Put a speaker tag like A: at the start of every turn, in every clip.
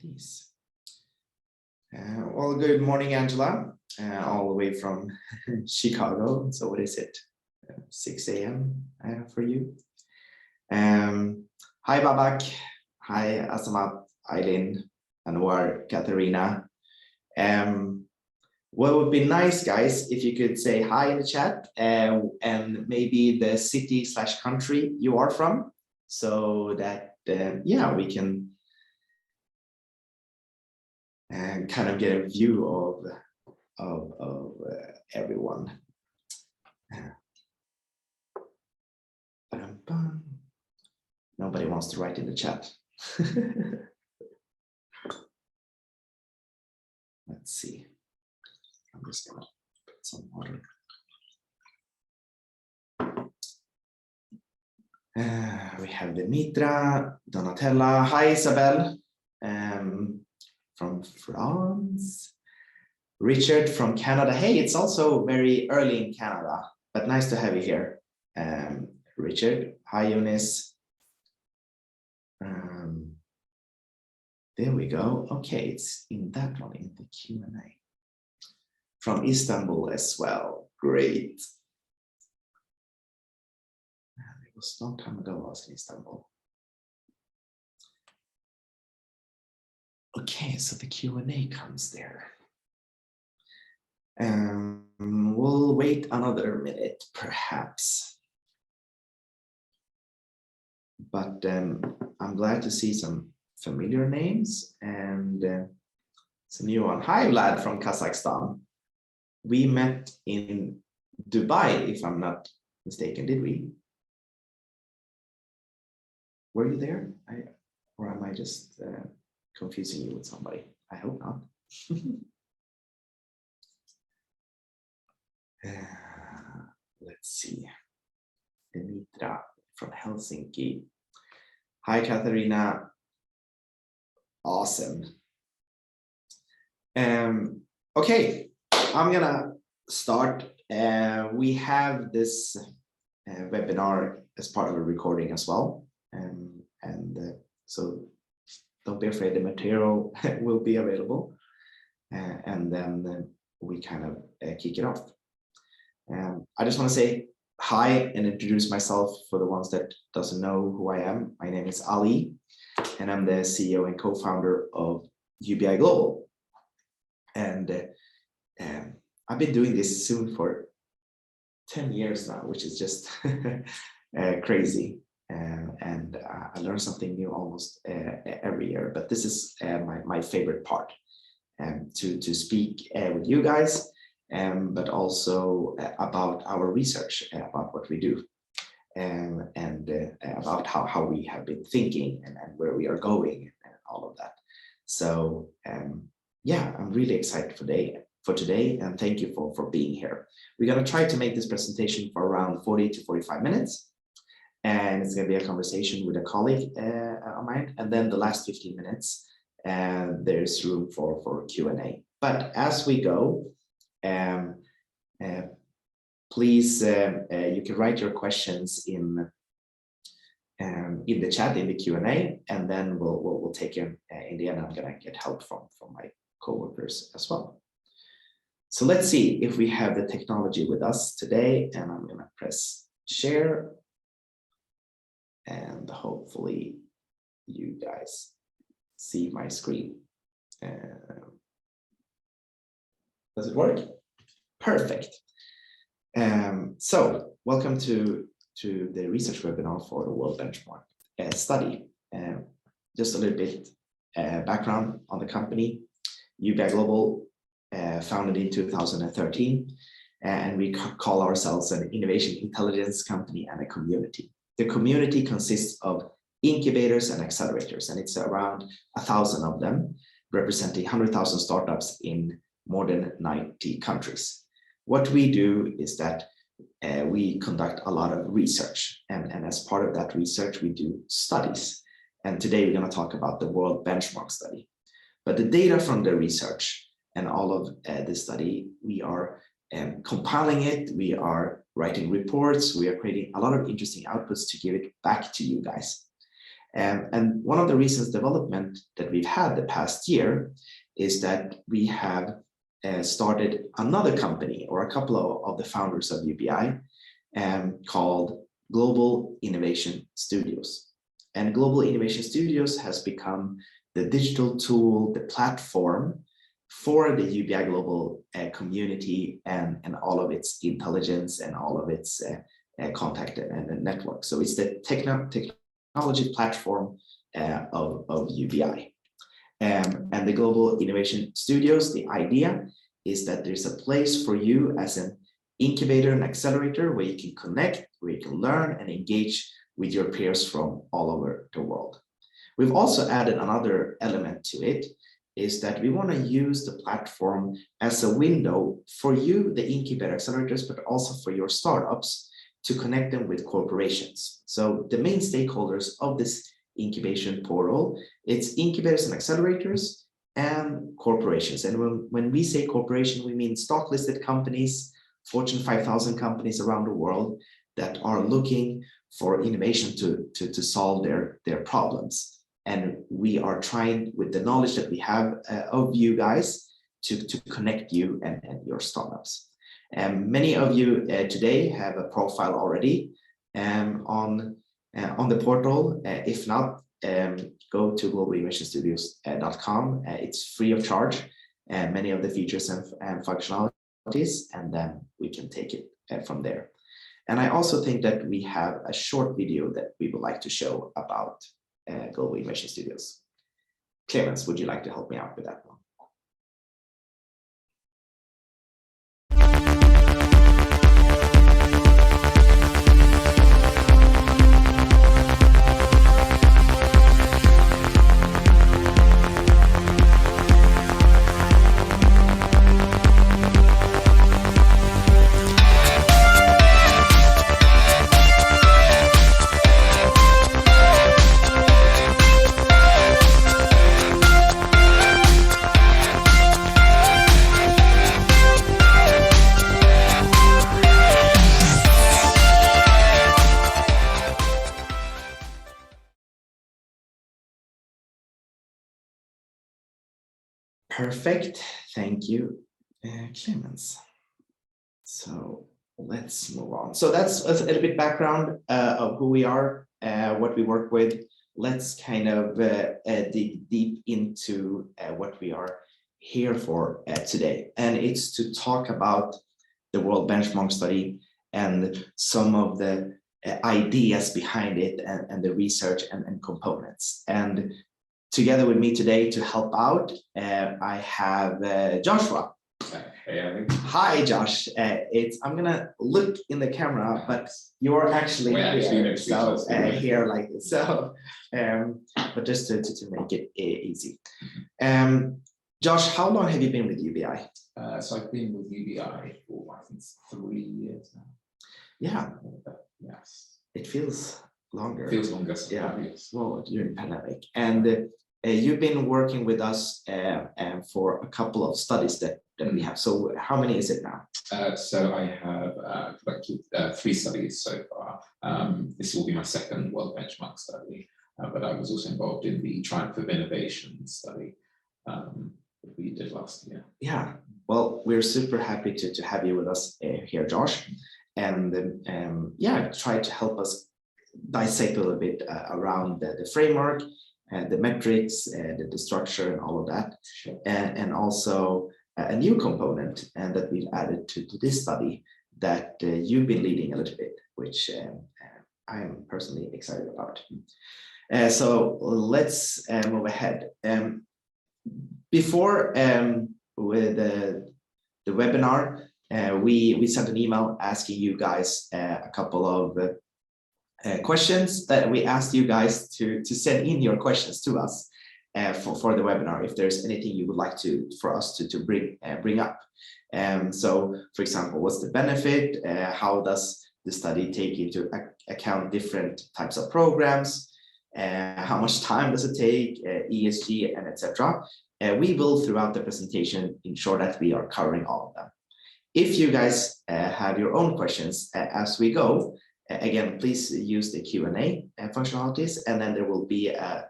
A: these. Well, good morning, Angela, all the way from Chicago. So what is it? 6 a.m. For you. Hi, Babak. Hi, Asamat, Eileen, Anwar, Katerina. What would be nice, guys, if you could say hi in the chat and maybe the city/country you are from, so that yeah, we can kind of get a view of everyone. Nobody wants to write in the chat. Let's see. I'm just gonna put some water. We have Dimitra, Donatella. Hi, Isabel, from France. Richard from Canada. Hey, it's also very early in Canada, but nice to have you here. Richard. Hi, Eunice. There we go. Okay, it's in that one, in the Q&A. From Istanbul as well. Great. It was a long time ago I was in Istanbul. Okay, so the Q&A comes there. We'll wait another minute, perhaps. But I'm glad to see some familiar names and some new one. Hi, Vlad from Kazakhstan. We met in Dubai, if I'm not mistaken, did we? Were you there? Or am I just confusing you with somebody? I hope not. Let's see. Dimitra from Helsinki. Hi, Katarina. Awesome. Okay, I'm gonna start. We have this webinar as part of a recording as well. So don't be afraid, the material will be available. And then we kind of kick it off. I just want to say hi and introduce myself for the ones that doesn't know who I am. My name is Ali, and I'm the CEO and co-founder of UBI Global. And I've been doing this soon for 10 years now, which is just crazy. And I learn something new almost every year. But this is my favorite part, to speak with you guys. But also about our research, about what we do, and about how we have been thinking and where we are going and all of that. So yeah, I'm really excited for today, and thank you for being here. We're going to try to make this presentation for around 40 to 45 minutes, and it's going to be a conversation with a colleague of mine, and then the last 15 minutes, there's room for Q&A. But as we go, please, you can write your questions in the chat, in the Q&A, and then we'll take them in the end. I'm gonna get help from my coworkers as well. So let's see if we have the technology with us today, and I'm gonna press share, and hopefully you guys see my screen. Does it work? Perfect. So welcome to the research webinar for the World Benchmark Study. Just a little bit background on the company. UBI Global, founded in 2013, and we call ourselves an innovation intelligence company and a community. The community consists of incubators and accelerators, and it's around 1,000 of them, representing 100,000 startups in more than 90 countries. What we do is that we conduct a lot of research, and as part of that research, we do studies. And today we're going to talk about the World Benchmark Study. But the data from the research and all of the study, we are compiling it, we are writing reports, we are creating a lot of interesting outputs to give it back to you guys. And one of the recent development that we've had the past year is that we have started another company, or a couple of the founders of UBI, called Global Innovation Studios. And Global Innovation Studios has become the digital tool, the platform for the UBI global community and all of its intelligence and all of its contact and network. So it's the technology platform of UBI. And the Global Innovation Studios, the idea is that there's a place for you as an incubator and accelerator where you can connect, where you can learn and engage with your peers from all over the world. We've also added another element to it, is that we want to use the platform as a window for you, the incubator accelerators, but also for your startups to connect them with corporations. So the main stakeholders of this incubation portal, it's incubators and accelerators and corporations. And when we say corporation, we mean stock listed companies, Fortune 5,000 companies around the world that are looking for innovation to solve their problems. And we are trying, with the knowledge that we have of you guys, to connect you and your startups. And many of you today have a profile already on the portal. If not, go to globalinnovationstudios.com. It's free of charge, and many of the features and functionalities, and then we can take it from there. And I also think that we have a short video that we would like to show about Global Innovation Studios. Clemens, would you like to help me out with that one? Perfect, thank you, Clemens. So let's move on. So that's a little bit background of who we are, what we work with. Let's kind of dig deep into what we are here for today. And it's to talk about the World Benchmark Study and some of the ideas behind it and the research and components. And together with me today to help out, I have Joshua.
B: Hey, Amin.
A: Hi, Josh. I'm gonna look in the camera, but you're actually here, so here like this. So, but just to make it easy. Josh, how long have you been with UBI?
B: So I've been with UBI for I think 3 years now.
A: Yeah.
B: Yes.
A: It feels longer.
B: It feels longer.
A: Yeah. Well, during pandemic, and you've been working with us for a couple of studies that we have. So how many is it now?
B: So I have conducted 3 studies so far. This will be my second World Benchmark study, but I was also involved in the Triumph of Innovation study that we did last year.
A: Yeah, well, we're super happy to have you with us here, Josh. And yeah, try to help us dissect a little bit around the framework, the metrics, the structure and all of that.
B: Sure.
A: And also a new component that we've added to this study that you've been leading a little bit, which I'm personally excited about. So let's move ahead. Before with the webinar, we sent an email asking you guys a couple of questions that we asked you guys to send in your questions to us for the webinar, if there's anything you would like for us to bring up. So, for example, what's the benefit? How does the study take into account different types of programs? How much time does it take? ESG and etc. We will, throughout the presentation, ensure that we are covering all of them. If you guys have your own questions as we go, again, please use the Q&A functionalities, and then there will be a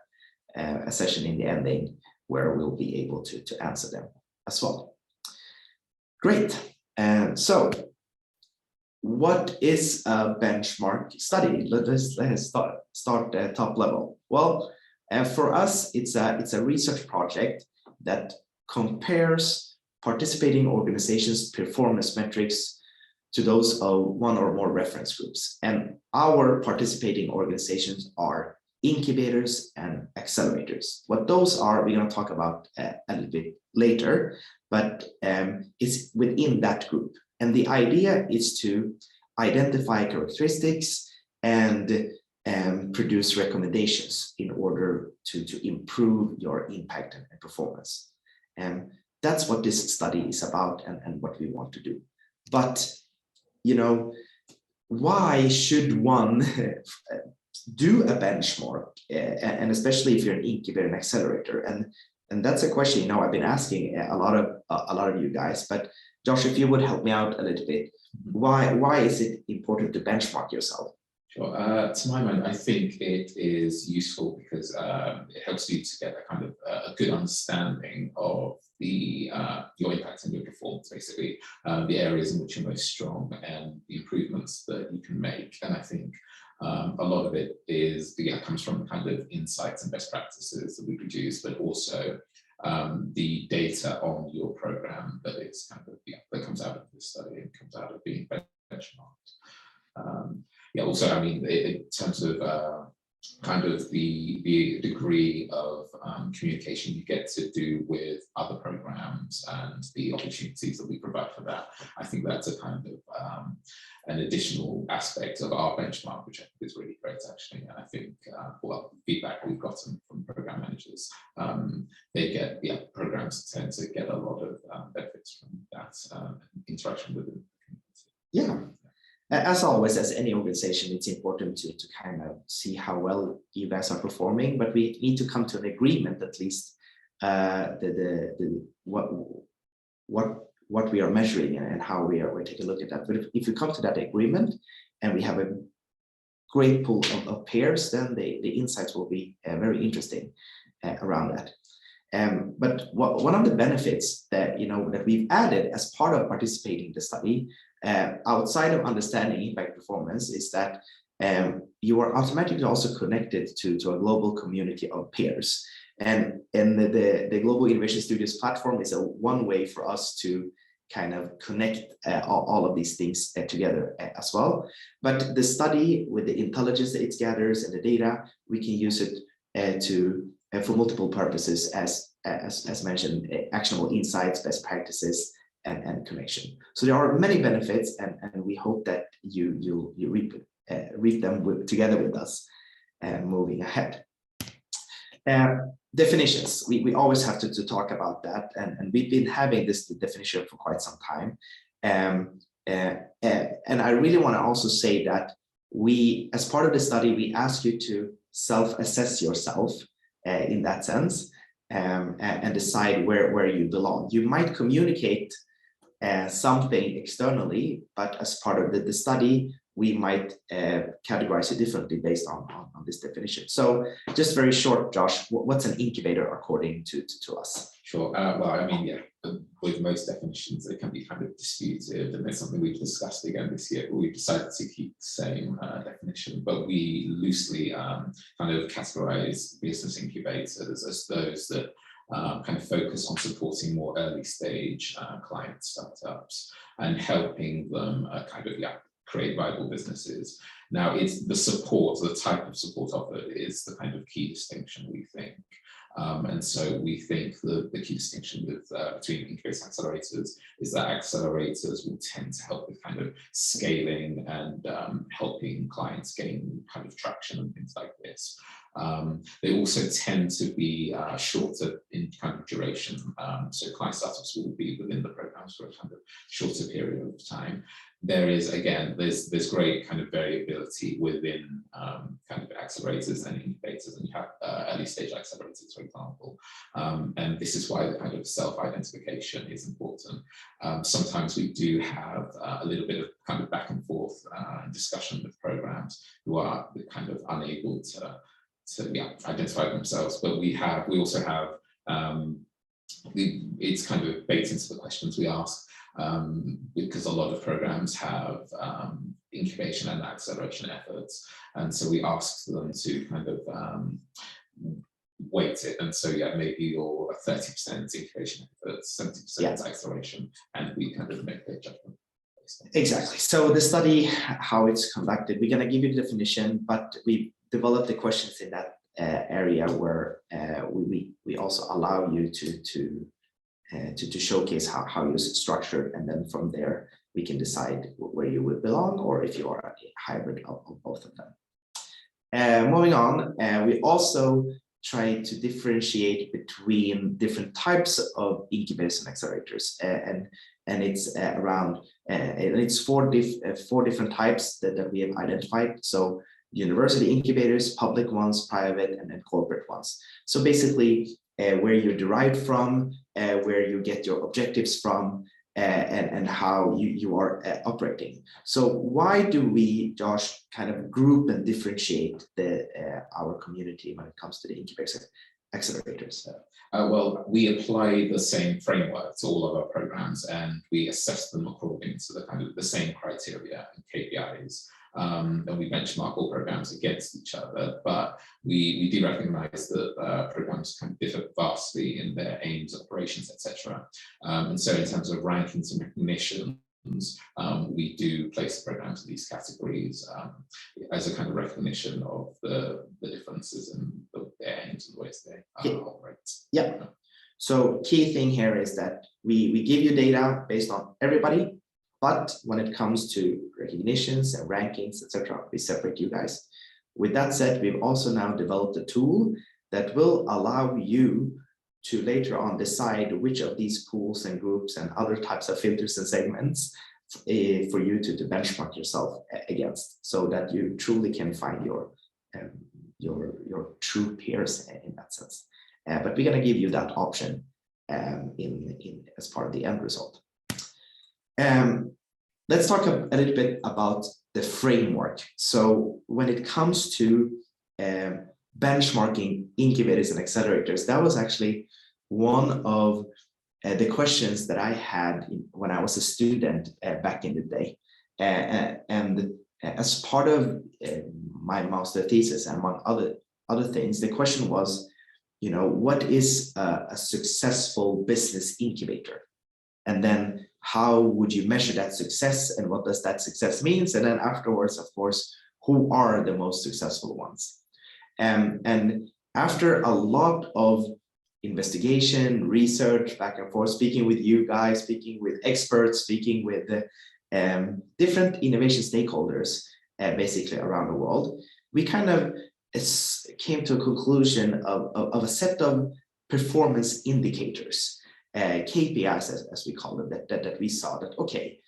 A: session in the ending where we'll be able to answer them as well. Great. So what is a benchmark study? Let's start at top level. Well, for us, it's a research project that compares participating organizations' performance metrics to those of one or more reference groups. And our participating organizations are incubators and accelerators. What those are, we're going to talk about a little bit later, but it's within that group. And the idea is to identify characteristics and produce recommendations in order to improve your impact and performance. And that's what this study is about and what we want to do. But, you know, why should one do a benchmark, and especially if you're an incubator and accelerator? And that's a question, you know, I've been asking a lot of you guys, but Josh, if you would help me out a little bit, why is it important to benchmark yourself?
B: Sure. To my mind, I think it is useful because it helps you to get a kind of a good understanding of your impact and your performance, basically, the areas in which you're most strong and the improvements that you can make. And I think a lot of it comes from the kind of insights and best practices that we produce, but also the data on your program that is kind of that comes out of this study and comes out of being benchmarked. Also, I mean, in terms of kind of the degree of communication you get to do with other programs and the opportunities that we provide for that, I think that's a kind of an additional aspect of our benchmark, which I think is really great, actually. And I think, feedback we've gotten from program managers, they get, programs tend to get a lot of benefits from that interaction with the community.
A: Yeah. As always, as any organization, it's important to kind of see how well you guys are performing, but we need to come to an agreement, at least what we are measuring and how we're taking a look at that. But if we come to that agreement and we have a great pool of peers, then the insights will be very interesting around that. But one of the benefits that that we've added as part of participating in the study, outside of understanding impact performance, is that you are automatically also connected to a global community of peers. And the Global Innovation Studios platform is one way for us to kind of connect all of these things together as well. But the study, with the intelligence that it gathers and the data, we can use it for multiple purposes, as mentioned, actionable insights, best practices, and connection. So there are many benefits, and we hope that you reap them together with us moving ahead. Definitions, we always have to talk about that, and we've been having this definition for quite some time. And I really want to also say that as part of the study, we ask you to self-assess yourself in that sense, and decide where you belong. You might communicate something externally, but as part of the study, we might categorize it differently based on this definition. So just very short, Josh, what's an incubator according to us?
B: Sure. Well, I mean, with most definitions, it can be kind of disputed, and it's something we've discussed again this year, but we've decided to keep the same definition, but we loosely kind of categorize business incubators as those that kind of focus on supporting more early stage client startups and helping them create viable businesses. Now, it's the type of support offered is the kind of key distinction, we think. And so we think the key distinction between incubators and accelerators is that accelerators will tend to help with kind of scaling and helping clients gain kind of traction and things like this. They also tend to be shorter in kind of duration. So client startups will be within the programs for a kind of shorter period of time. There's great kind of variability within kind of accelerators and incubators, and you have early stage accelerators, for example. And this is why the kind of self-identification is important. Sometimes we do have a little bit of kind of back and forth discussion with programs programs who are kind of unable to identify themselves. But we also have it's kind of baked into the questions we ask, because a lot of programs have incubation and acceleration efforts, and so we ask them to kind of weight it. And so maybe you're 30% incubation efforts, 70% acceleration, and we kind of make a judgment.
A: Exactly. So the study, how it's conducted, we're going to give you the definition, but we developed the questions in that area where we also allow you to showcase how you're structured, and then from there we can decide where you would belong, or if you are a hybrid of both of them. Moving on, we also try to differentiate between different types of incubators and accelerators, and it's around it's four different types that we have identified. So university incubators, public ones, private, and then corporate ones. So basically, where you're derived from, where you get your objectives from, and how you are operating. So why do we, Josh, kind of group and differentiate our community when it comes to the incubators and accelerators?
B: Well, we apply the same framework to all of our programs, and we assess them according to the same criteria and KPIs. And we benchmark all programs against each other, but we do recognize that programs can differ vastly in their aims, operations, etc. And so in terms of rankings and recognitions, we do place programs in these categories as a kind of recognition of the differences in their aims and the ways they operate.
A: Yeah. So key thing here is that we give you data based on everybody, but when it comes to recognitions and rankings, etc., we separate you guys. With that said, we've also now developed a tool that will allow you to later on decide which of these pools and groups and other types of filters and segments for you to benchmark yourself against, so that you truly can find your true peers in that sense. But we're going to give you that option in as part of the end result. Let's talk a little bit about the framework. So when it comes to benchmarking incubators and accelerators, that was actually one of the questions that I had when I was a student back in the day. And as part of my master thesis, among other things, the question was, what is a successful business incubator? And then how would you measure that success, and what does that success means? And then afterwards, of course, who are the most successful ones? And after a lot of investigation, research, back and forth, speaking with you guys, speaking with experts, speaking with different innovation stakeholders, basically around the world, we kind of came to a conclusion of a set of performance indicators, KPIs, as we call them, that we saw that, okay,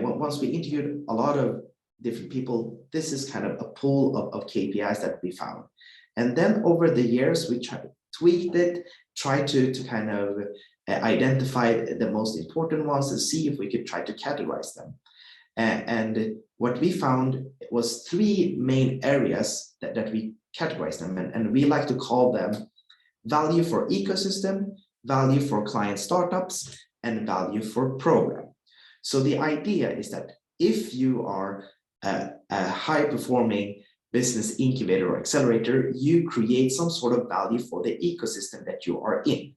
A: once we interviewed a lot of different people, this is kind of a pool of KPIs that we found. And then over the years, we tweaked it, tried to kind of identify the most important ones and see if we could try to categorize them. And what we found was three main areas that we categorized them, and we like to call them value for ecosystem, value for client startups, and value for program. So the idea is that if you are a high-performing business incubator or accelerator, you create some sort of value for the ecosystem that you are in.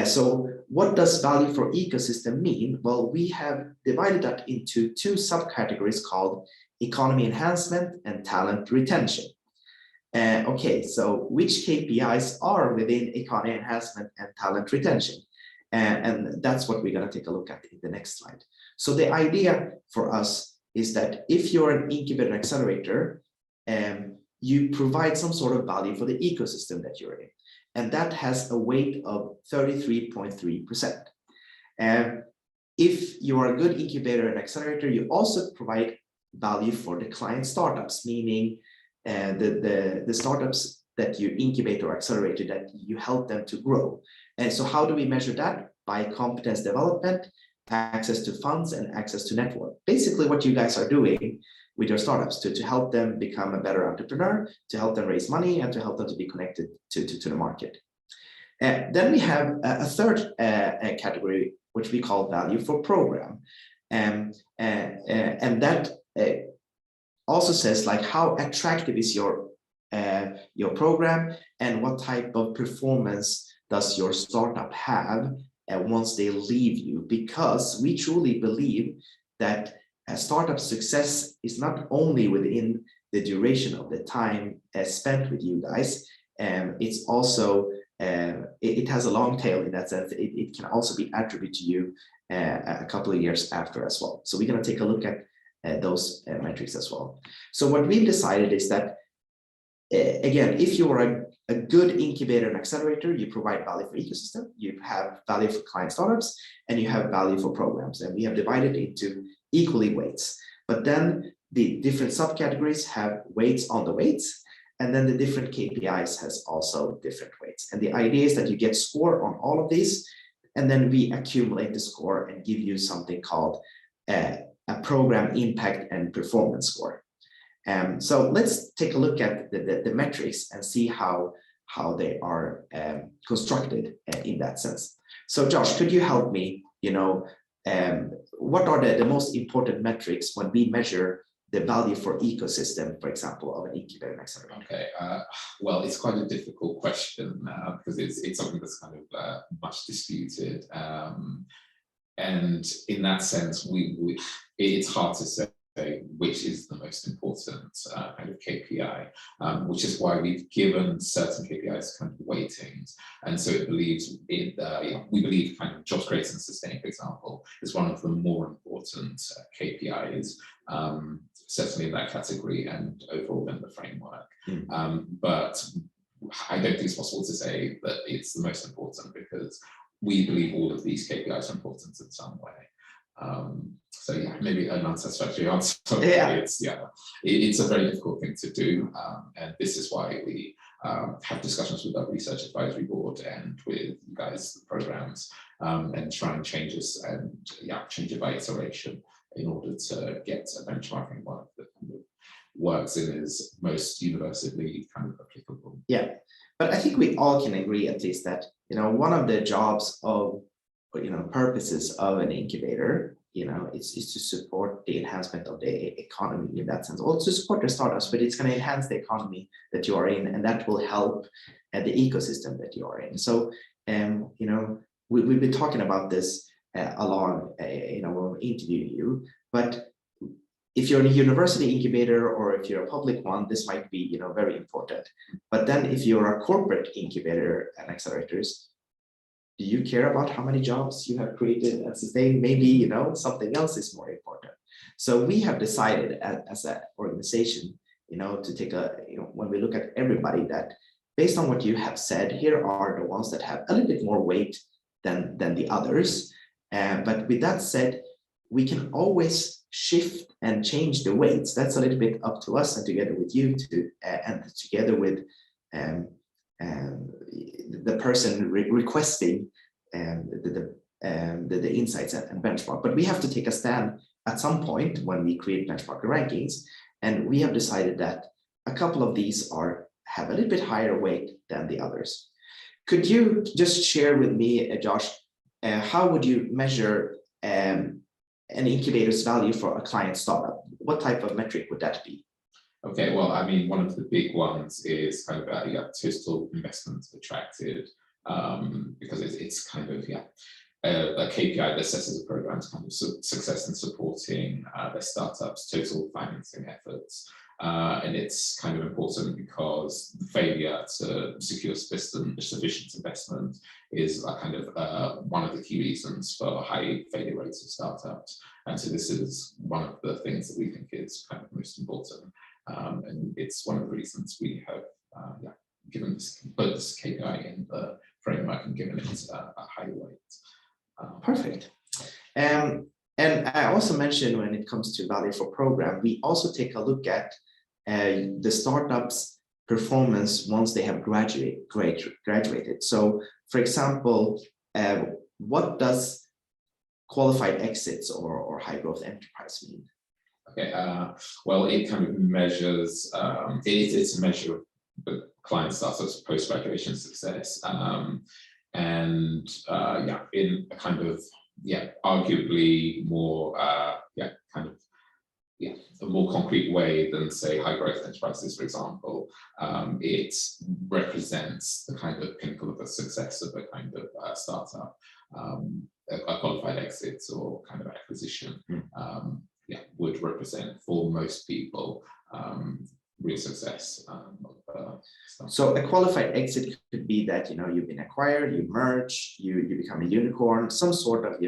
A: So what does value for ecosystem mean? Well, we have divided that into two subcategories called economy enhancement and talent retention. Okay, so which KPIs are within economy enhancement and talent retention? And that's what we're going to take a look at in the next slide. So the idea for us is that if you're an incubator and accelerator, you provide some sort of value for the ecosystem that you're in. And that has a weight of 33.3%. And if you are a good incubator and accelerator, you also provide value for the client startups, meaning the startups that you incubate or accelerate, that you help them to grow. And so how do we measure that? By competence development, access to funds, and access to network. Basically what you guys are doing, with your startups to help them become a better entrepreneur, to help them raise money, and to help them to be connected to the market. Then we have a third category, which we call value for program. And that also says like how attractive is your program, and what type of performance does your startup have once they leave you, because we truly believe that startup success is not only within the duration of the time spent with you guys, it's also it has a long tail in that sense. It can also be attributed to you a couple of years after as well. So we're going to take a look at those metrics as well. So what we've decided is that again, if you are a good incubator and accelerator, you provide value for ecosystem, you have value for client startups, and you have value for programs. And we have divided into equally weights. But then the different subcategories have weights on the weights, and then the different KPIs has also different weights. And the idea is that you get score on all of these, and then we accumulate the score and give you something called a program impact and performance score. So let's take a look at the metrics and see how they are constructed in that sense. So Josh, could you help me, what are the most important metrics when we measure the value for ecosystem, for example, of an incubator and accelerator?
B: Okay, well, it's quite a difficult question because it's something that's kind of much disputed. And in that sense, it's hard to say which is the most important kind of KPI, which is why we've given certain KPIs kind of weightings. And so we believe kind of jobs created and sustained, for example, is one of the more important KPIs, certainly in that category and overall in the framework. But I don't think it's possible to say that it's the most important, because we believe all of these KPIs are important in some way. So yeah, maybe an unsatisfactory answer. It's a very difficult thing to do, and this is why we have discussions with our research advisory board and with you guys, the programs, and try and change this and change it by iteration in order to get a benchmarking work that kind of works and is most universally kind of applicable.
A: Yeah, but I think we all can agree at least that one of the jobs of purposes of an incubator, is to support the enhancement of the economy in that sense, also to support the startups, but it's going to enhance the economy that you are in, and that will help the ecosystem that you are in. So, we've been talking about this along, when we're interviewing you, but if you're in a university incubator or if you're a public one, this might be, very important. But then if you're a corporate incubator and accelerators, do you care about how many jobs you have created and sustained? Maybe, something else is more important. So we have decided as an organization, to take when we look at everybody, that based on what you have said, here are the ones that have a little bit more weight than the others. But with that said, we can always shift and change the weights. That's a little bit up to us and together with you and together with the person requesting the insights and benchmark. But we have to take a stand at some point when we create benchmark rankings, and we have decided that a couple of these have a little bit higher weight than the others. Could you just share with me, Josh, how would you measure an incubator's value for a client startup? What type of metric would that be?
B: Okay, well, I mean, one of the big ones is kind of total investments attracted, because it's kind of a KPI that assesses a program's kind of success in supporting their startups' total financing efforts. And it's kind of important because the failure to secure sufficient investment is kind of one of the key reasons for high failure rates of startups. And so this is one of the things that we think is kind of most important. And it's one of the reasons we have put this KPI in the framework and given it a high weight.
A: Perfect. And I also mentioned when it comes to value for program, we also take a look at the startup's performance once they have graduated. So, for example, what does qualified exits or high growth enterprise mean?
B: Okay, well, it kind of measures, it's a measure of the client startups post-graduation success. And yeah, in a kind of, arguably more, kind of, a more concrete way than, say, high growth enterprises, for example. It represents the kind of pinnacle of the success of a kind of startup, a qualified exit or kind of acquisition. Would represent for most people real success.
A: So a qualified exit could be that, you've been acquired, you merge, you become a unicorn, some sort of,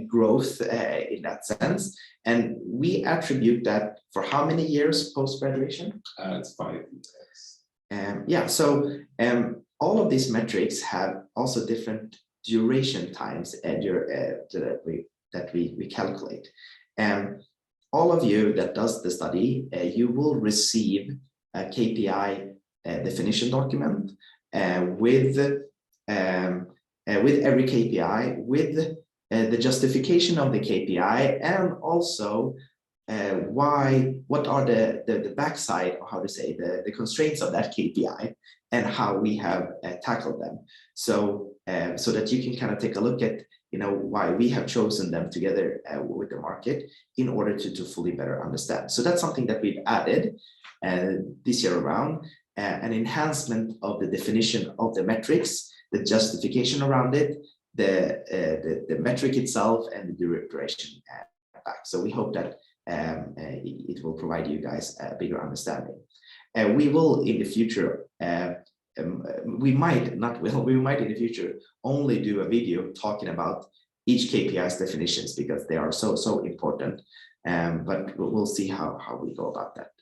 A: growth in that sense. And we attribute that for how many years post-graduation?
B: It's 5 years.
A: So all of these metrics have also different duration times that we calculate. All of you that does the study, you will receive a KPI definition document with every KPI, with the justification of the KPI, and also what are the backside, or how to say, the constraints of that KPI, and how we have tackled them. So that you can kind of take a look at why we have chosen them together with the market in order to fully better understand. So that's something that we've added this year around, an enhancement of the definition of the metrics, the justification around it, the metric itself, and the duration back. So we hope that it will provide you guys a bigger understanding. We will in the future, we might in the future only do a video talking about each KPI's definitions, because they are so important. But we'll see how we go about that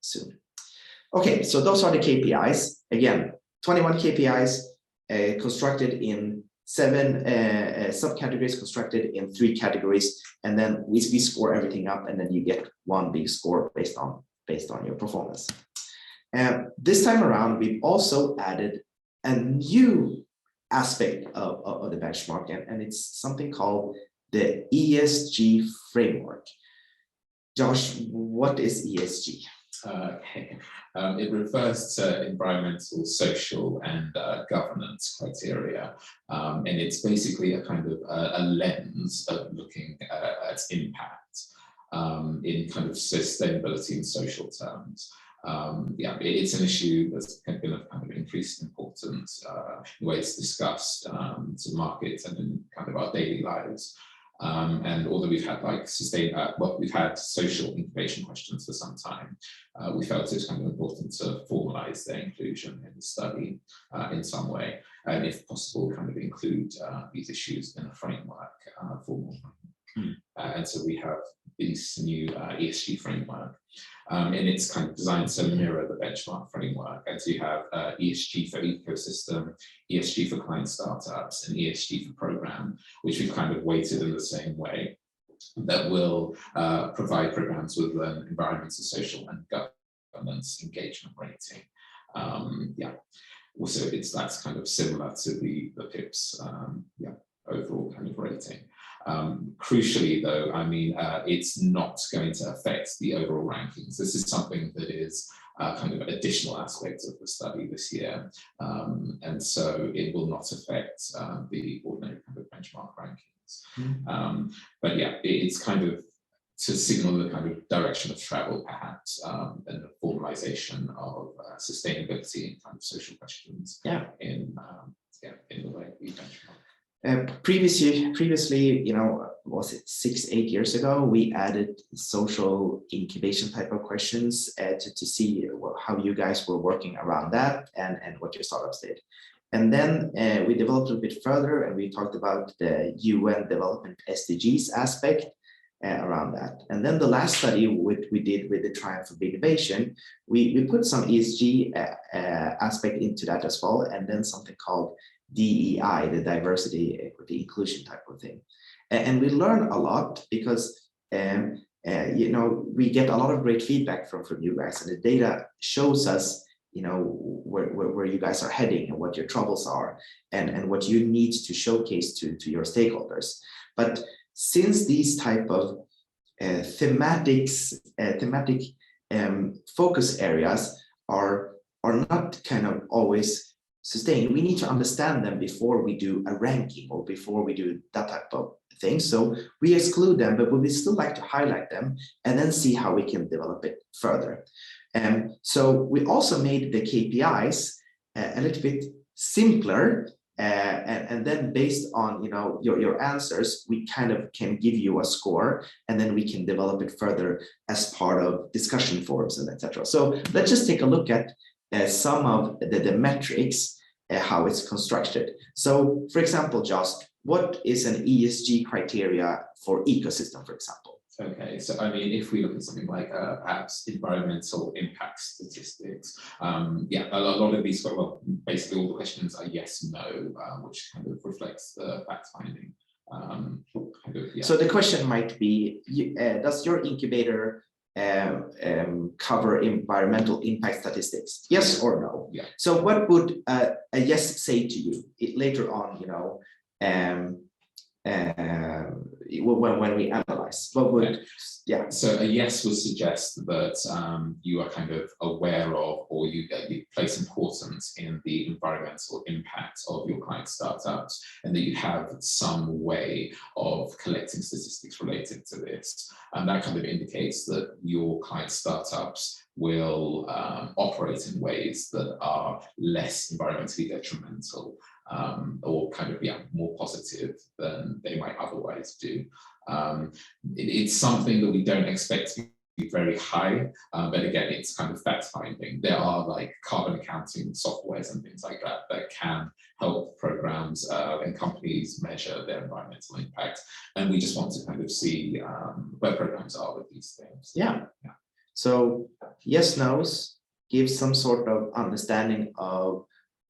A: soon. Okay, so those are the KPIs. Again, 21 KPIs constructed in 7 subcategories, constructed in 3 categories, and then we score everything up, and then you get one big score based on your performance. This time around, we've also added a new aspect of the benchmark, and it's something called the ESG framework. Josh, what is ESG?
B: Okay. It refers to environmental, social, and governance criteria, and it's basically a kind of a lens of looking at impact in kind of sustainability and social terms. It's an issue that's been of kind of increased importance, the way it's discussed to markets and in kind of our daily lives. And although we've had we've had social incubation questions for some time, we felt it was kind of important to formalize their inclusion in the study in some way, and if possible, kind of include these issues in a framework, formal. And so we have this new ESG framework, and it's kind of designed to mirror the benchmark framework. And so you have ESG for ecosystem, ESG for client startups, and ESG for program, which we've kind of weighted in the same way, that will provide programs with an environmental, social, and governance engagement rating. Also that's kind of similar to the PIP's overall kind of rating. Crucially, though, I mean, it's not going to affect the overall rankings. This is something that is kind of additional aspects of the study this year, and so it will not affect the ordinary kind of benchmark rankings. But yeah, it's kind of to signal the kind of direction of travel, perhaps, and the formalization of sustainability and kind of social questions in the way we benchmark.
A: Previously, was it 6-8 years ago, we added social incubation type of questions to see how you guys were working around that and what your startups did. And then we developed a bit further, and we talked about the UN development SDGs aspect around that. And then the last study we did with the Triumph of Innovation, we put some ESG aspect into that as well, and then something called DEI, the diversity, equity, inclusion type of thing. And we learn a lot because, we get a lot of great feedback from you guys, and the data shows us, where you guys are heading and what your troubles are and what you need to showcase to your stakeholders. But since these type of thematic focus areas are not kind of always sustained. We need to understand them before we do a ranking or before we do that type of thing. So we exclude them, but we still like to highlight them and then see how we can develop it further. So we also made the KPIs a little bit simpler. And then based on your answers, we kind of can give you a score, and then we can develop it further as part of discussion forums and etc. So let's just take a look at some of the metrics, how it's constructed. So for example, Jost, what is an ESG criteria for ecosystem, for example?
B: Okay, so I mean, if we look at something like perhaps environmental impact statistics, yeah, a lot of these, well, basically all the questions are yes, no, which kind of reflects the fact finding. Yeah.
A: So the question might be, does your incubator cover environmental impact statistics? Yes or no?
B: Yeah.
A: So what would a yes say to you later on, when we analyze? What would, yeah.
B: So a yes would suggest that you are kind of aware of, or you place importance in the environmental impact of your client startups, and that you have some way of collecting statistics related to this. And that kind of indicates that your client startups will operate in ways that are less environmentally detrimental, or kind of, yeah, more positive than they might otherwise do. It's something that we don't expect to be very high, but again, it's kind of fact finding. There are like carbon accounting softwares and things like that that can help programs and companies measure their environmental impact. And we just want to kind of see where programs are with these things.
A: Yeah. So yes, no's give some sort of understanding of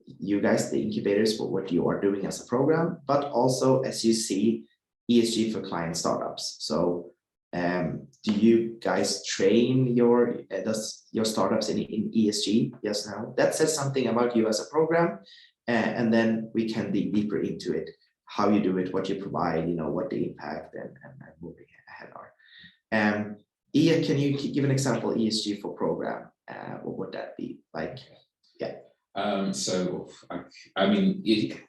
A: you guys, the incubators, for what you are doing as a program, but also, as you see, ESG for client startups. So do you guys train your startups in ESG? Yes, no. That says something about you as a program, and then we can dig deeper into it, how you do it, what you provide, what the impact and moving ahead are. Ia, can you give an example ESG for program? What would that be like? Yeah.
B: So I mean,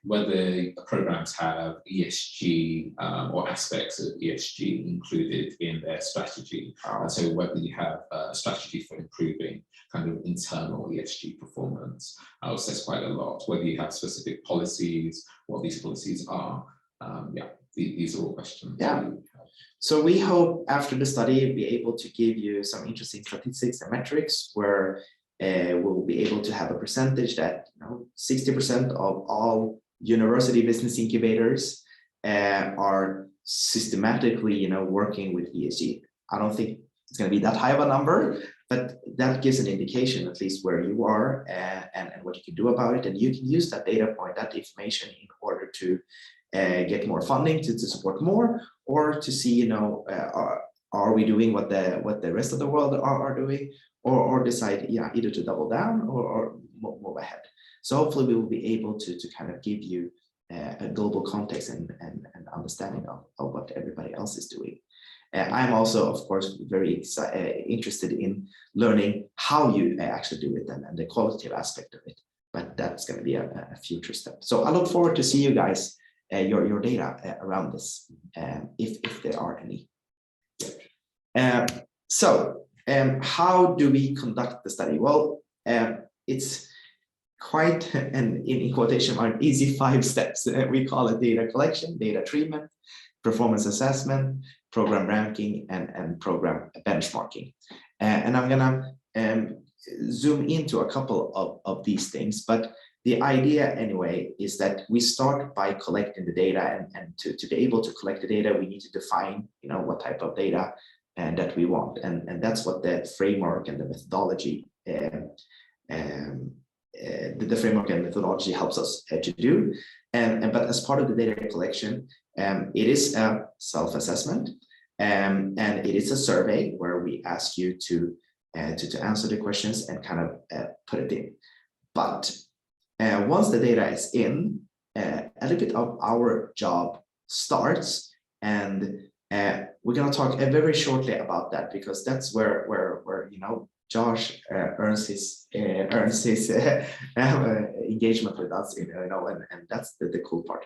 B: whether programs have ESG or aspects of ESG included in their strategy, and so whether you have a strategy for improving kind of internal ESG performance, says quite a lot. Whether you have specific policies, what these policies are, yeah, these are all questions.
A: Yeah. So we hope after the study be able to give you some interesting statistics and metrics where we'll be able to have a percentage that 60% of all university business incubators are systematically working with ESG. I don't think it's going to be that high of a number, but that gives an indication at least where you are and what you can do about it. And you can use that data point, that information, in order to get more funding to support more, or to see are we doing what the rest of the world are doing, or decide, yeah, either to double down or move ahead. So hopefully we will be able to kind of give you a global context and understanding of what everybody else is doing. I'm also, of course, very interested in learning how you actually do it and the qualitative aspect of it, but that's going to be a future step. So I look forward to see you guys, your data around this, if there are any. How do we conduct the study? Well, it's quite an, in quotation mark, easy 5 steps. We call it data collection, data treatment, performance assessment, program ranking, and program benchmarking. And I'm gonna zoom into a couple of these things, but the idea anyway is that we start by collecting the data, and to be able to collect the data, we need to define what type of data that we want, and that's what the framework and the methodology the framework and methodology helps us to do. But as part of the data collection, it is a self-assessment, and it is a survey where we ask you to answer the questions and kind of put it in. But once the data is in, a little bit of our job starts, and We're going to talk very shortly about that, because that's where Josh earns his engagement with us, and that's the cool part.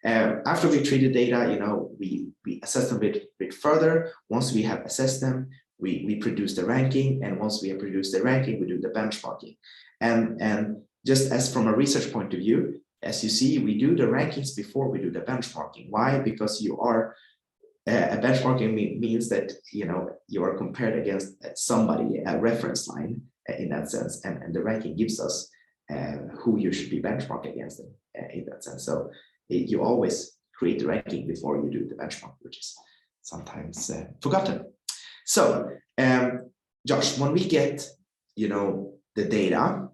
A: After we treat the data, we assess them a bit further. Once we have assessed them, we produce the ranking, and once we have produced the ranking, we do the benchmarking. And just as from a research point of view, as you see, we do the rankings before we do the benchmarking. Why? Because a benchmarking means that you are compared against somebody, a reference line in that sense, and the ranking gives us who you should be benchmarked against in that sense. So you always create the ranking before you do the benchmark, which is sometimes forgotten. So Josh, when we get the data,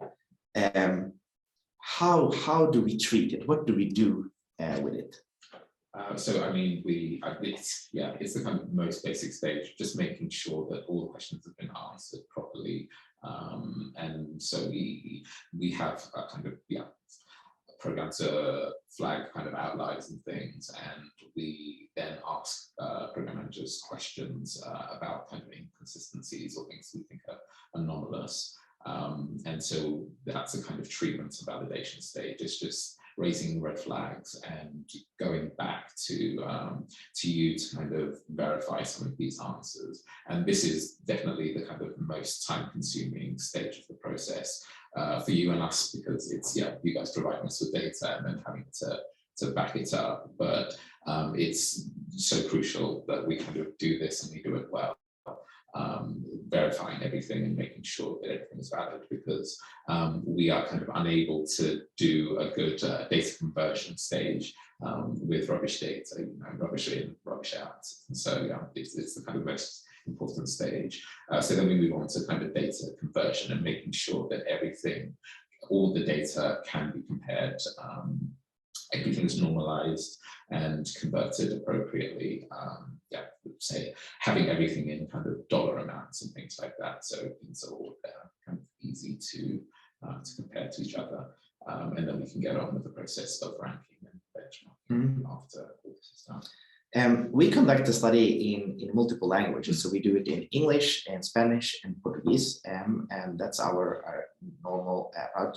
A: how do we treat it? What do we do with it?
B: So I mean, it's the kind of most basic stage, just making sure that all the questions have been answered properly, and so we have a kind of program to flag kind of outliers and things, and we then ask program managers questions about kind of inconsistencies or things we think are anomalous, and so that's a kind of treatment and validation stage. It's just raising red flags and going back to you to kind of verify some of these answers. And this is definitely the kind of most time-consuming stage of the process for you and us, because it's you guys providing us with data and then having to back it up. But it's so crucial that we kind of do this and we do it well. Verifying everything and making sure that everything is valid, because we are kind of unable to do a good data conversion stage with rubbish data, rubbish in, rubbish out. And so it's the kind of most important stage. So then we move on to kind of data conversion and making sure that all the data can be compared, everything is normalized and converted appropriately. Say having everything in kind of dollar amounts and things like that, so things are all kind of easy to compare to each other, and then we can get on with the process of ranking and benchmarking after all this is done.
A: We conduct the study in multiple languages, so we do it in English and Spanish and Portuguese, and that's our normal.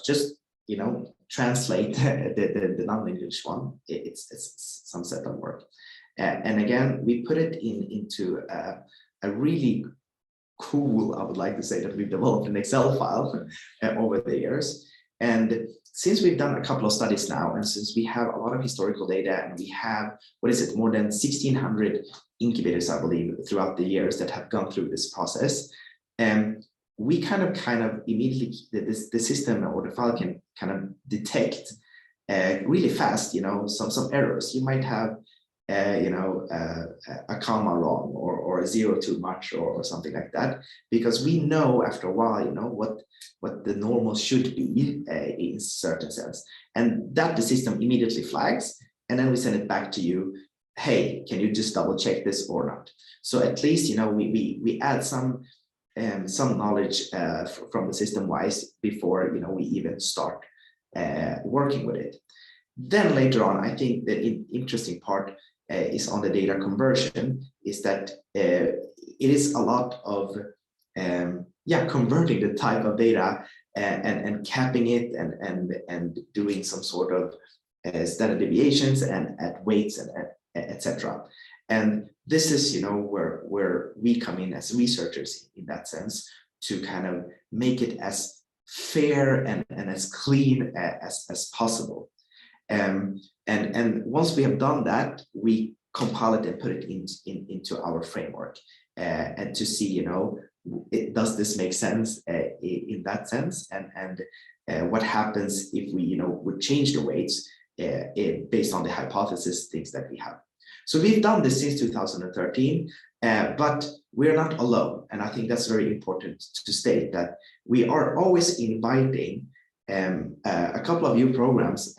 A: Just translate the non-English one. It's some set of work, and again we put it into a really cool, I would like to say, that we've developed an Excel file over the years. And since we've done a couple of studies now, and since we have a lot of historical data, and we have, more than 1,600 incubators, I believe, throughout the years that have gone through this process, we kind of immediately, the system or the file can kind of detect really fast, some errors. You might have, a comma wrong or a zero too much or something like that, because we know after a while, what the normal should be in a certain sense, and that the system immediately flags, and then we send it back to you. Hey, can you just double check this or not? So at least, we add some knowledge from the system wise before we even start working with it. Then later on, I think the interesting part is on the data conversion, is that it is a lot of converting the type of data and capping it and doing some sort of standard deviations and at weights and etc. And this is where we come in as researchers in that sense, to kind of make it as fair and as clean as possible. And once we have done that, we compile it and put it into our framework, and to see, does this make sense in that sense, and what happens if we would change the weights based on the hypothesis things that we have. So we've done this since 2013, but we're not alone, and I think that's very important to state, that we are always inviting a couple of new programs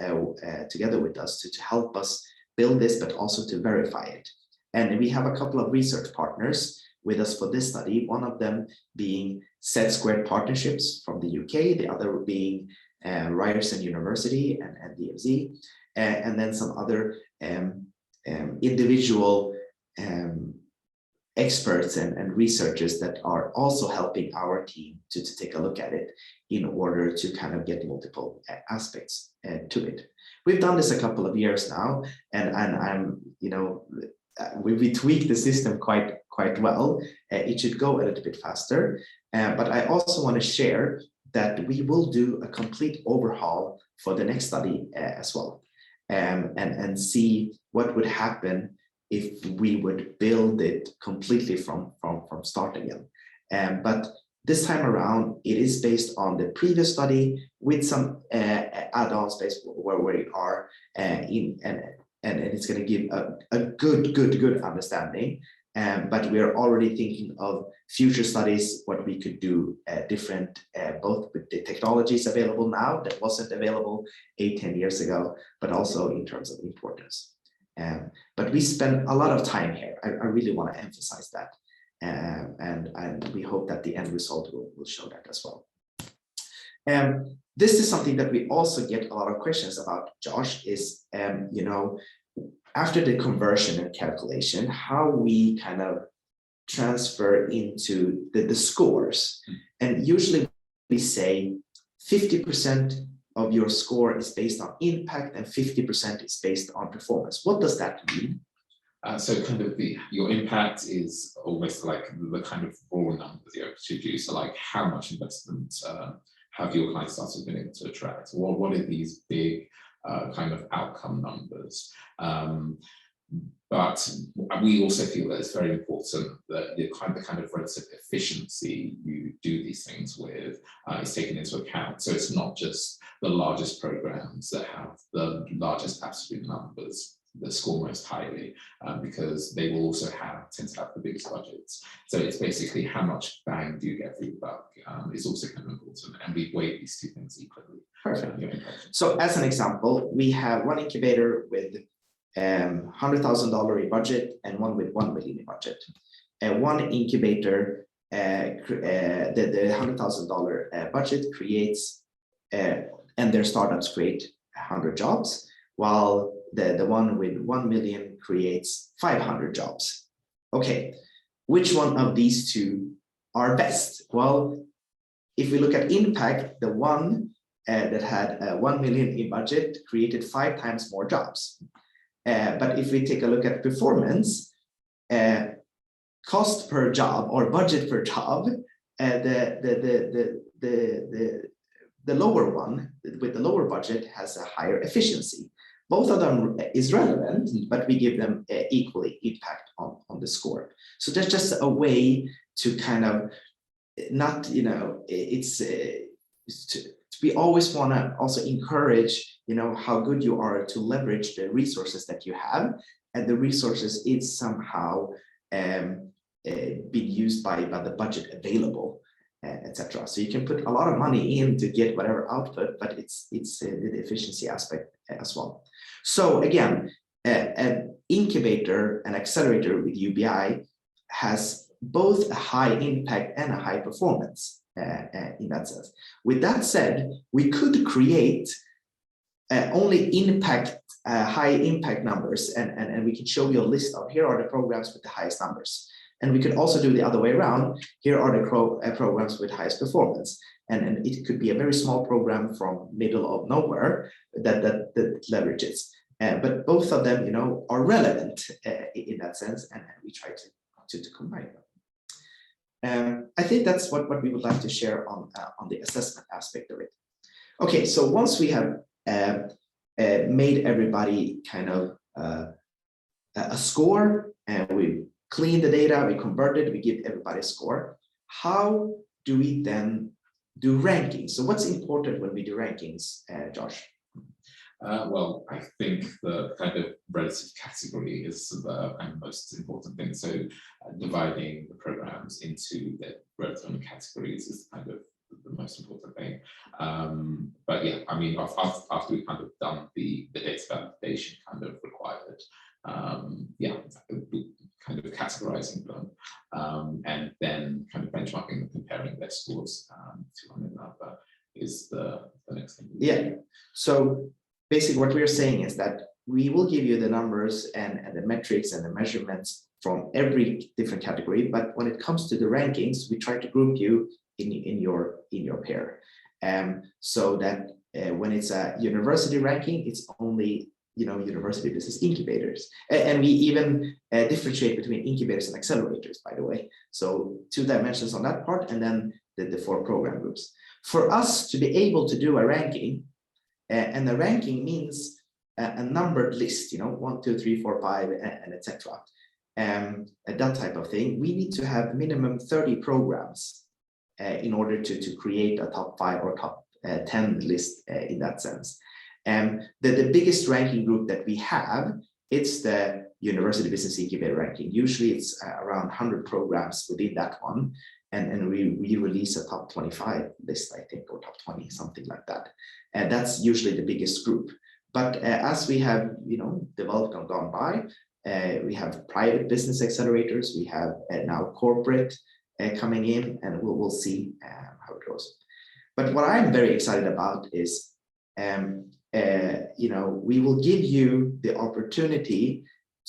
A: together with us to help us build this, but also to verify it. And we have a couple of research partners with us for this study, one of them being Z Squared Partnerships from the UK, the other being Ryerson University and DFZ, and then some other individual experts and researchers that are also helping our team to take a look at it in order to kind of get multiple aspects to it. We've done this a couple of years now, and I'm, we tweaked the system quite well. It should go a little bit faster, but I also want to share that we will do a complete overhaul for the next study as well, and see what would happen if we would build it completely from start again. But this time around, it is based on the previous study with some add-ons based where we are in, and it's going to give a good understanding. But we are already thinking of future studies, what we could do different, both with the technologies available now that wasn't available 8-10 years ago, but also in terms of importance. But we spend a lot of time here. I really want to emphasize that. And we hope that the end result will show that as well. This is something that we also get a lot of questions about, Josh, is, after the conversion and calculation, how we kind of transfer into the scores. And usually we say 50% of your score is based on impact and 50% is based on performance. What does that mean?
B: So kind of your impact is almost like the kind of raw numbers you produce, so like how much investment have your client startups been able to attract? What are these big kind of outcome numbers? But we also feel that it's very important that the kind of relative efficiency you do these things with is taken into account. So it's not just the largest programs that have the largest absolute numbers that score most highly, because they will also tend to have the biggest budgets. So it's basically how much bang do you get for your buck is also kind of important, and we weigh these two things equally.
A: Perfect. So as an example, we have one incubator with $100,000 in budget and one with $1 million in budget. And one incubator, the $100,000 budget creates, and their startups create 100 jobs, while the one with 1 million creates 500 jobs. Okay, which one of these two are best? Well, if we look at impact, the one that had 1 million in budget created 5 times more jobs. But if we take a look at performance, cost per job or budget per job, the lower one with the lower budget has a higher efficiency. Both of them is relevant, but we give them equally impact on the score. So that's just a way to kind of not, we always want to also encourage, how good you are to leverage the resources that you have, and the resources is somehow being used by the budget available, etc. So you can put a lot of money in to get whatever output, but it's the efficiency aspect as well. So again, an incubator, an accelerator with UBI has both a high impact and a high performance in that sense. With that said, we could create only high impact numbers, and we can show you a list of here are the programs with the highest numbers. And we could also do the other way around. Here are the programs with highest performance. And it could be a very small program from middle of nowhere that leverages. But both of them, are relevant in that sense, and we try to combine them. I think that's what we would like to share on the assessment aspect of it. Okay, so once we have made everybody kind of a score, and we clean the data, we convert it, we give everybody a score, how do we then do rankings? So what's important when we do rankings, Josh?
B: Well, I think the kind of relative category is the kind of most important thing. So dividing the programs into their relative categories is kind of the most important thing. But yeah, I mean, after we've kind of done the data validation kind of required, yeah, kind of categorizing them, and then kind of benchmarking and comparing their scores to one another is the next thing.
A: Yeah, so basically what we're saying is that we will give you the numbers and the metrics and the measurements from every different category, but when it comes to the rankings, we try to group you in your pair, so that when it's a university ranking, it's only university business incubators, and we even differentiate between incubators and accelerators, by the way. So 2 dimensions on that part, and then the 4 program groups. For us to be able to do a ranking, and the ranking means a numbered list, 1, 2, 3, 4, 5, and etc. That type of thing. We need to have minimum 30 programs in order to create a top 5 or top 10 list in that sense. The biggest ranking group that we have, it's the University Business Incubator ranking. Usually it's around 100 programs within that one. And we release a top 25 list, I think, or top 20, something like that. And that's usually the biggest group. But as we have, developed and gone by, we have private business accelerators. We have now corporate coming in, and we'll see how it goes. But what I'm very excited about is, we will give you the opportunity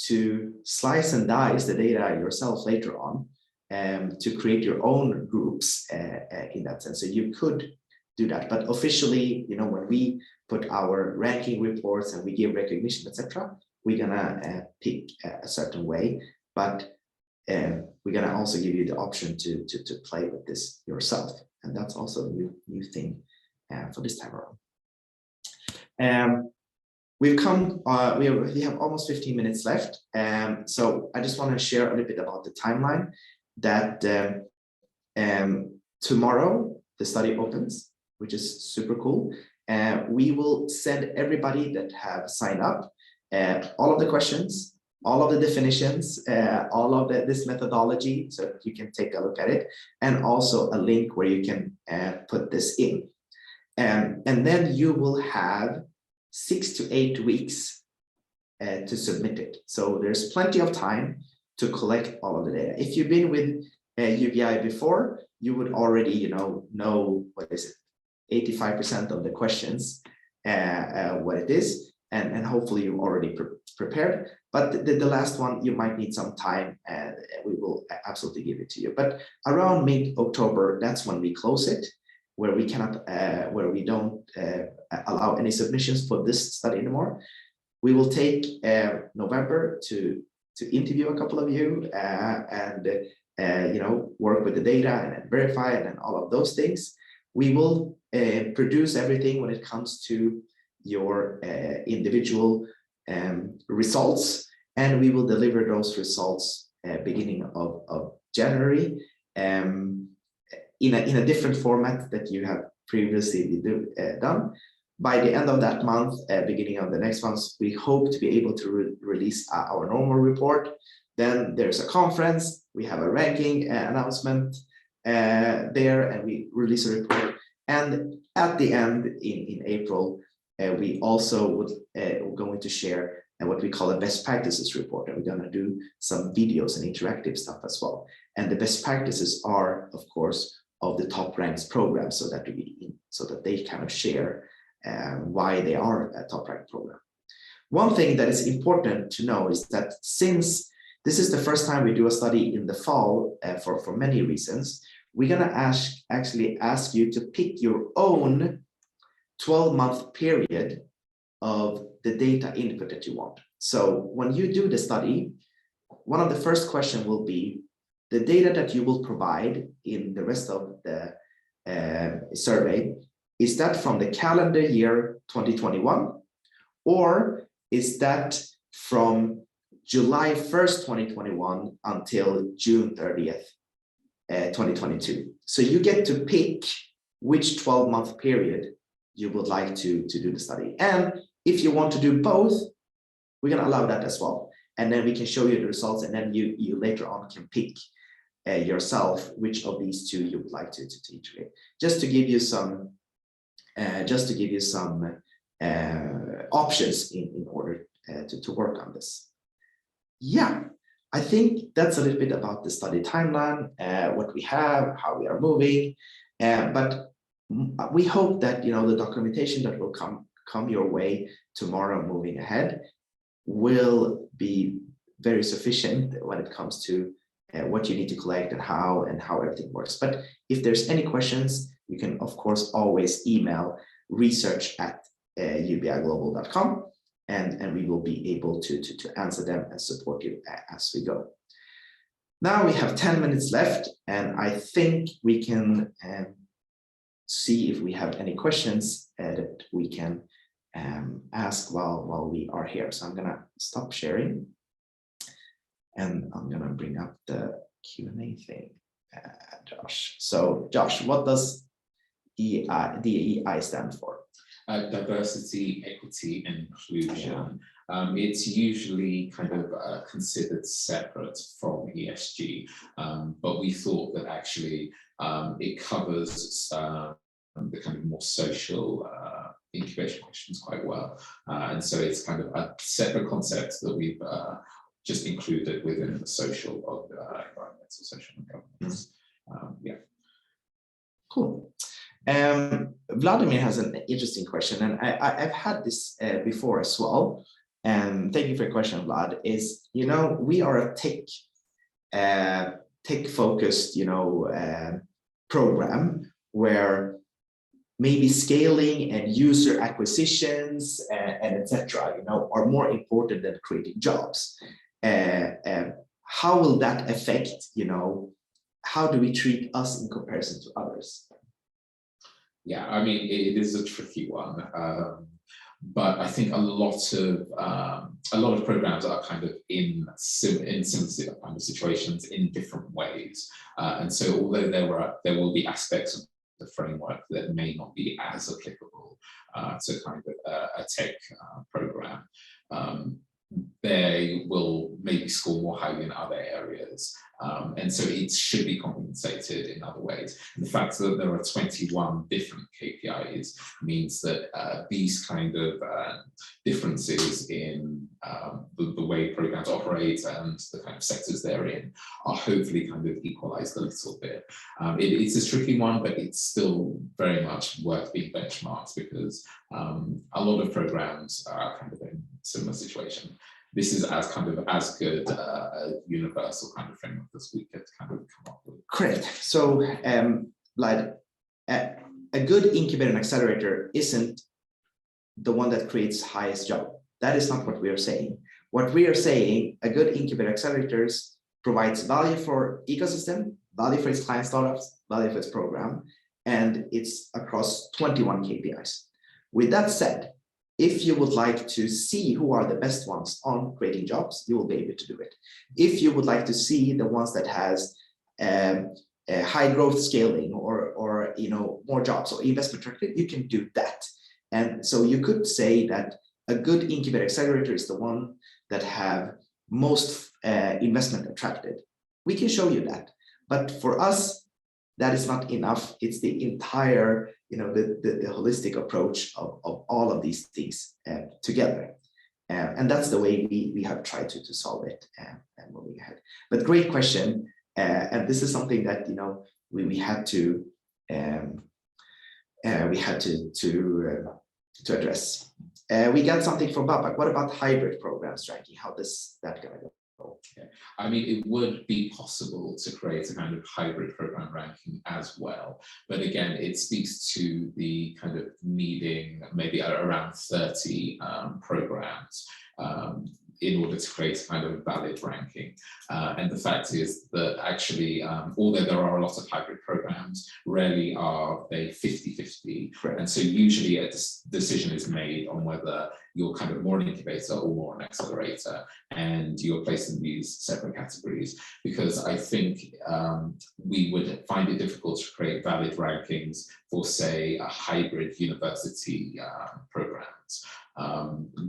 A: to slice and dice the data yourself later on, to create your own groups in that sense. So you could do that, but officially, when we put our ranking reports and we give recognition, etc., we're gonna pick a certain way, but we're gonna also give you the option to play with this yourself, and that's also a new thing for this time around. We've come, we have almost 15 minutes left, so I just want to share a little bit about the timeline. That tomorrow the study opens, which is super cool. We will send everybody that have signed up all of the questions, all of the definitions, all of this methodology, so that you can take a look at it, and also a link where you can put this in. And then you will have 6 to 8 weeks to submit it. So there's plenty of time to collect all of the data. If you've been with UBI before, you would already, know what is it, 85% of the questions, what it is, and hopefully you're already prepared. But the last one, you might need some time, and we will absolutely give it to you. But around mid-October, that's when we close it, where we cannot, where we don't allow any submissions for this study anymore. We will take November to interview a couple of you and work with the data and verify and all of those things. We will produce everything when it comes to your individual results, and we will deliver those results beginning of January in a different format that you have previously done. By the end of that month, beginning of the next month, we hope to be able to release our normal report. Then there's a conference, we have a ranking announcement there, and we release a report. And at the end, in April, we also would going to share what we call a best practices report. And we're going to do some videos and interactive stuff as well. And the best practices are, of course, of the top ranks programs, so that they kind of share why they are a top ranked program. One thing that is important to know is that since this is the first time we do a study in the fall, for many reasons, we're going to actually ask you to pick your own 12-month period of the data input that you want. So when you do the study, one of the first questions will be the data that you will provide in the rest of the survey. Is that from the calendar year 2021, or is that from July 1st, 2021 until June 30th, 2022? So you get to pick which 12-month period you would like to do the study. And if you want to do both, we're going to allow that as well. And then we can show you the results, and then you later on can pick yourself which of these two you would like to integrate. Just to give you some options in order to work on this. Yeah, I think that's a little bit about the study timeline, what we have, how we are moving, but we hope that the documentation that will come your way tomorrow moving ahead will be very sufficient when it comes to what you need to collect and how everything works. But if there's any questions, you can of course always email research@ubiglobal.com, and we will be able to answer them and support you as we go. Now we have 10 minutes left, and I think we can see if we have any questions that we can ask while we are here. So I'm gonna stop sharing, and I'm gonna bring up the Q&A thing, Josh. So Josh, what does DEI stand for?
B: Diversity, equity, and inclusion. It's usually kind of considered separate from ESG, but we thought that actually it covers the kind of more social incubation questions quite well. And so it's kind of a separate concept that we've just included within the social of environmental, social, and governance. Yeah.
A: Cool. Vladimir has an interesting question, and I've had this before as well. And thank you for your question, Vlad. Is, you know, we are a tech focused, you know, program where maybe scaling and user acquisitions and etc., you know, are more important than creating jobs. How will that affect, you know, how do we treat us in comparison to others?
B: Yeah, I mean, it is a tricky one, but I think a lot of programs are kind of in similar kind of situations in different ways, and so although there will be aspects of the framework that may not be as applicable to kind of a tech program, they will maybe score more highly in other areas. And so it should be compensated in other ways. And the fact that there are 21 different KPIs means that these kind of differences in the way programs operate and the kind of sectors they're in are hopefully kind of equalized a little bit. It's a tricky one, but it's still very much worth being benchmarked, because a lot of programs are kind of in a similar situation. This is as good a universal kind of framework as we could kind of come up with.
A: Great. So, Vlad, a good incubator and accelerator isn't the one that creates highest job. That is not what we are saying. What we are saying, a good incubator accelerators provides value for ecosystem, value for its client startups, value for its program, and it's across 21 KPIs. With that said, if you would like to see who are the best ones on creating jobs, you will be able to do it. If you would like to see the ones that has high growth scaling or you know, more jobs or investment attracted, you can do that. And so you could say that a good incubator accelerator is the one that have most investment attracted. We can show you that, but for us, that is not enough. It's the entire, you know, the holistic approach of all of these things together. And that's the way we have tried to solve it and moving ahead. But great question. And this is something that, you know, we had to address. We got something from Babak. What about hybrid programs ranking? How does that gonna go?
B: Okay. I mean, it would be possible to create a kind of hybrid program ranking as well. But again, it speaks to the kind of needing maybe around 30 programs in order to create a kind of valid ranking. And the fact is that actually, although there are a lot of hybrid programs, rarely are they 50-50.
A: Right.
B: And so usually a decision is made on whether you're kind of more an incubator or more an accelerator, and you're placed in these separate categories, because I think we would find it difficult to create valid rankings for, say, a hybrid university programs.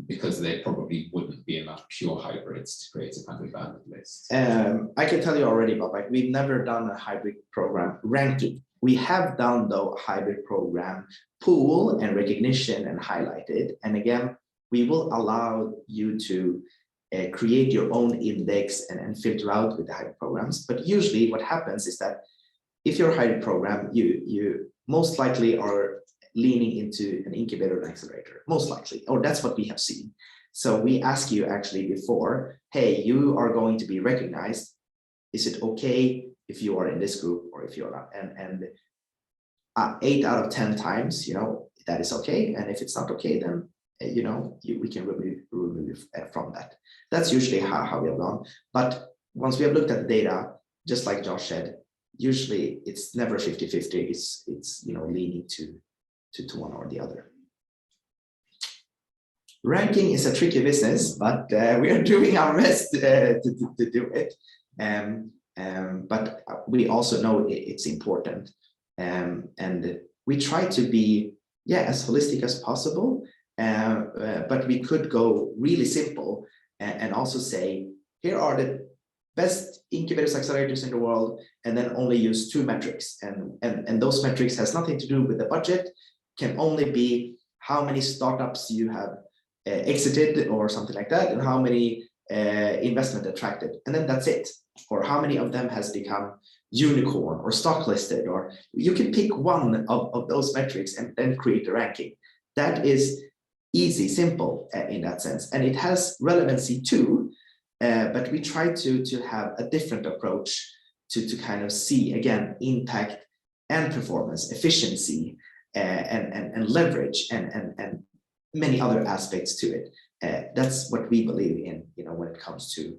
B: Because there probably wouldn't be enough pure hybrids to create a kind of valid list.
A: I can tell you already, but like, we've never done a hybrid program ranking. We have done, though, a hybrid program pool and recognition and highlighted. And again, we will allow you to create your own index and filter out with the hybrid programs. But usually what happens is that if you're a hybrid program, you most likely are leaning into an incubator and accelerator, most likely, or that's what we have seen. So we ask you actually before, hey, you are going to be recognized. Is it okay if you are in this group or if you're not? And 8 out of 10 times, that is okay. And if it's not okay, then we can remove from that. That's usually how we have gone. But once we have looked at the data, just like Josh said, usually it's never 50-50. It's leaning to one or the other. Ranking is a tricky business, but we are doing our best to do it. But we also know it's important, and we try to be as holistic as possible. But we could go really simple and also say, here are the best incubators, accelerators in the world, and then only use 2 metrics. And those metrics has nothing to do with the budget, can only be how many startups you have exited or something like that, and how many investment attracted, and then that's it. Or how many of them has become unicorn or stock listed, or you can pick one of those metrics and then create a ranking. That is easy, simple in that sense, and it has relevancy too, but we try to have a different approach to kind of see, again, impact and performance, efficiency, and leverage, and many other aspects to it. That's what we believe in, when it comes to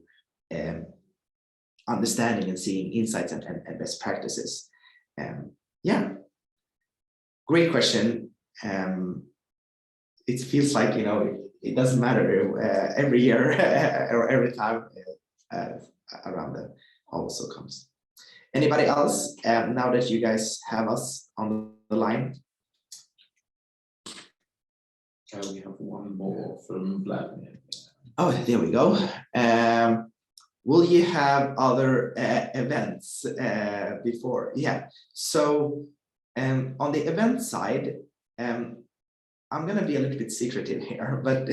A: understanding and seeing insights and best practices. Great question. It feels like, it doesn't matter every year or every time around that also comes. Anybody else, now that you guys have us on the line?
B: We have one more from Vladimir.
A: Oh, there we go. Will you have other events before? Yeah. So on the event side, I'm going to be a little bit secretive here, but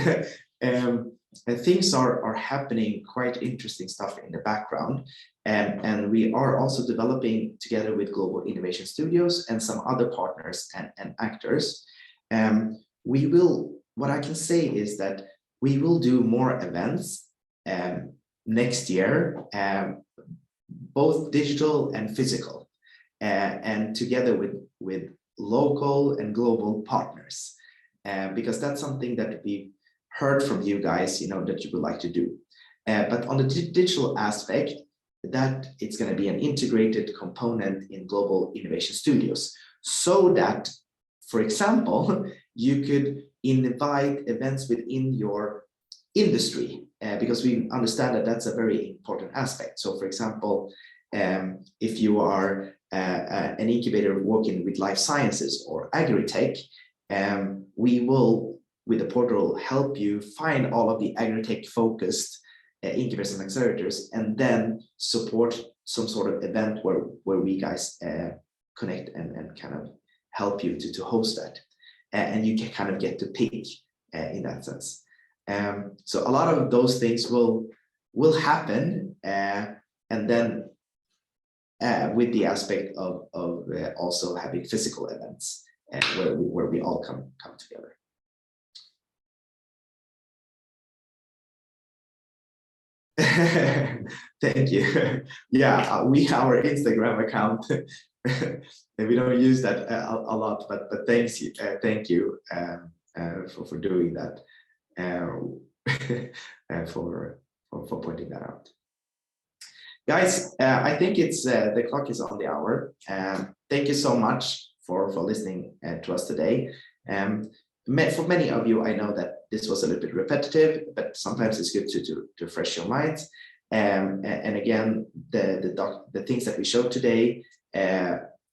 A: things are happening, quite interesting stuff in the background. And we are also developing together with Global Innovation Studios and some other partners and actors. What I can say is that we will do more events next year, both digital and physical, and together with local and global partners, because that's something that we heard from you guys, that you would like to do. But on the digital aspect, that it's going to be an integrated component in Global Innovation Studios, so that, for example, you could invite events within your industry, because we understand that that's a very important aspect. So, for example, if you are an incubator working with life sciences or agri-tech, we will, with the portal, help you find all of the agri-tech focused incubators and accelerators, and then support some sort of event where we guys connect and kind of help you to host that. And you can kind of get to pick in that sense. So a lot of those things will happen, and then with the aspect of also having physical events where we all come together. Thank you. Yeah, our Instagram account, we don't use that a lot, but thank you for doing that, for pointing that out. Guys, I think it's the clock is on the hour. Thank you so much for listening to us today. For many of you, I know that this was a little bit repetitive, but sometimes it's good to refresh your minds. And again, the things that we showed today,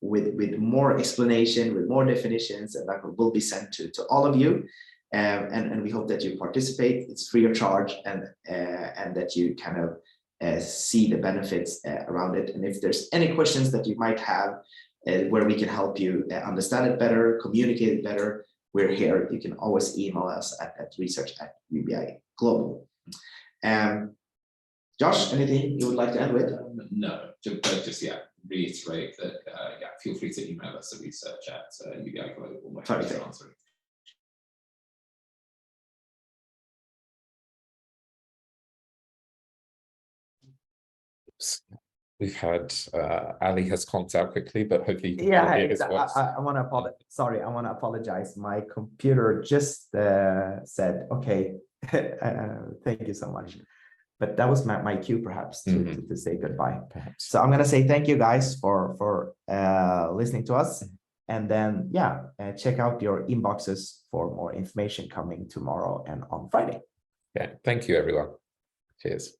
A: with more explanation, with more definitions, and that will be sent to all of you. And we hope that you participate. It's free of charge, and that you kind of see the benefits around it. And if there's any questions that you might have, where we can help you understand it better, communicate it better, we're here. You can always email us at research@UBI Global. Josh, anything you would like to end with?
B: No, just reiterate that. Feel free to email us at research@UBI Global.
A: Perfect.
C: We've had Ali has conked out quickly, but hopefully you can
A: Yeah,
C: hear his voice.
A: I want to apologize. Sorry, I want to apologize. My computer just said, okay, thank you so much. But that was my cue, perhaps, to say goodbye.
C: Perhaps.
A: So I'm going to say thank you guys for listening to us. And then, yeah, check out your inboxes for more information coming tomorrow and on Friday.
C: Yeah, thank you, everyone. Cheers.